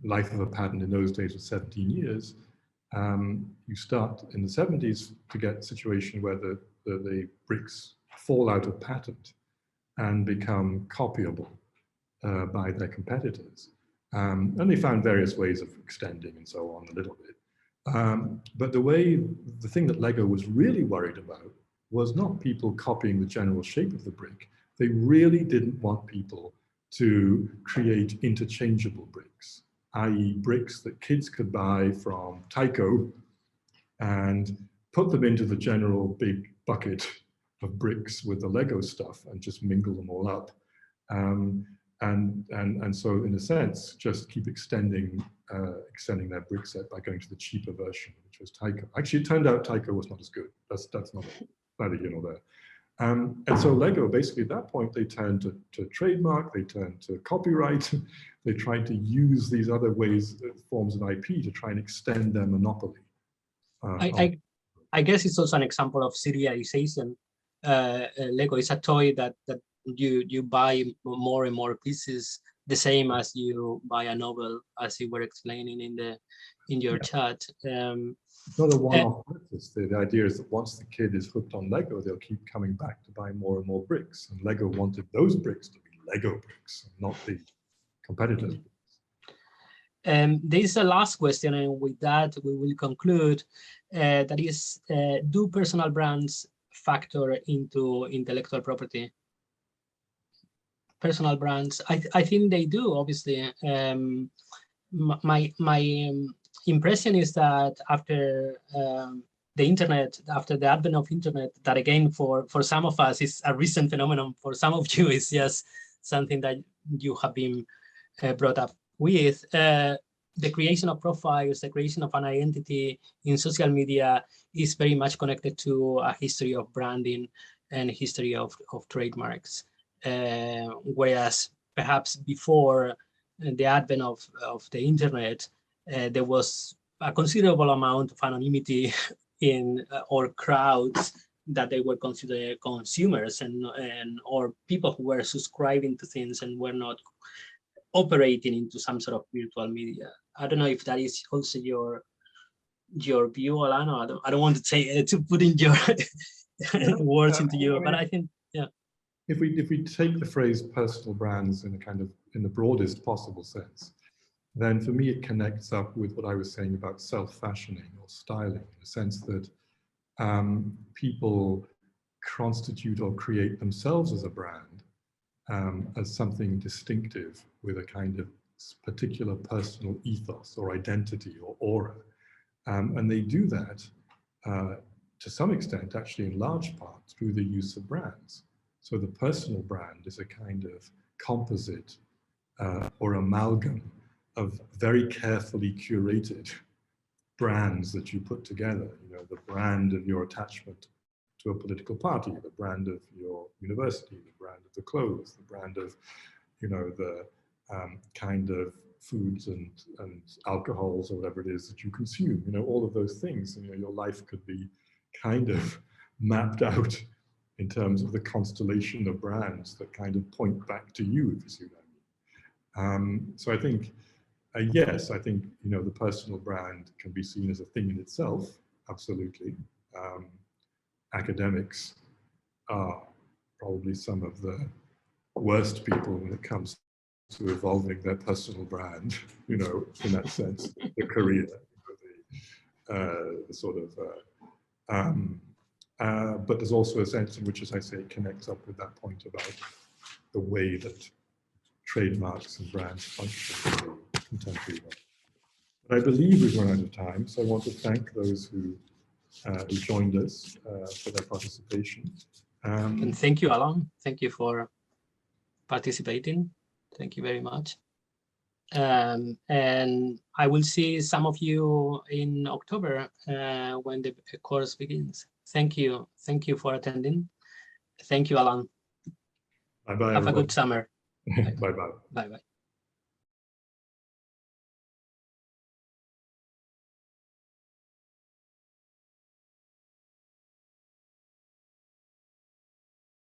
life of a patent in those days was 17 years. You start in the 70s to get a situation where the bricks fall out of patent and become copyable by their competitors. And they found various ways of extending and so on a little bit. But the thing that Lego was really worried about was not people copying the general shape of the brick. They really didn't want people to create interchangeable bricks, i.e. bricks that kids could buy from Tyco and put them into the general big bucket of bricks with the Lego stuff and just mingle them all up. And so in a sense, just keep extending their brick set by going to the cheaper version, which was Tyco. Actually, it turned out Tyco was not as good. That's not neither here nor there. And so Lego, basically at that point, they turned to trademark, they turned to copyright, they tried to use these other forms of IP to try and extend their monopoly. I guess it's also an example of serialization. Lego is a toy that you buy more and more pieces, the same as you buy a novel, as you were explaining in your chat. It's not a one-off purchase. The idea is that once the kid is hooked on Lego, they'll keep coming back to buy more and more bricks. And Lego wanted those bricks to be Lego bricks, not the competitors' bricks. There is a last question, and with that we will conclude. That is, do personal brands factor into intellectual property? Personal brands, I think they do, obviously. My impression is that after the internet, after the advent of internet, that again for some of us is a recent phenomenon, for some of you is just something that you have been brought up with. The creation of profiles, the creation of an identity in social media is very much connected to a history of branding and history of trademarks. Whereas perhaps before the advent of the internet, there was a considerable amount of anonymity in or crowds that they were considered consumers or people who were subscribing to things and were not operating into some sort of virtual media. I don't know if that is also your view, Alain. I don't want to say to put in your words into you, but I think, yeah. If we take the phrase personal brands in the broadest possible sense, then for me it connects up with what I was saying about self-fashioning or styling, in the sense that people constitute or create themselves as a brand, as something distinctive with a kind of particular personal ethos or identity or aura. And they do that to some extent, actually in large part, through the use of brands. So the personal brand is a kind of composite or amalgam of very carefully curated brands that you put together. The brand of your attachment to a political party, the brand of your university, the brand of the clothes, the brand of, the kind of foods and alcohols or whatever it is that you consume. All of those things. Your life could be kind of mapped out in terms of the constellation of brands that kind of point back to you, if you see what I mean. So I think, yes, I think, the personal brand can be seen as a thing in itself, absolutely. Academics are probably some of the worst people when it comes to evolving their personal brand, in that sense, the career, the sort of, but there's also a sense in which, as I say, it connects up with that point about the way that trademarks and brands function in the contemporary world. But I believe we've run out of time, so I want to thank those who joined us for their participation. And thank you, Alain. Thank you for participating. Thank you very much. And I will see some of you in October when the course begins. Thank you. Thank you for attending. Thank you, Alain. Bye-bye, Have a everybody. good summer. Bye-bye. Bye-bye.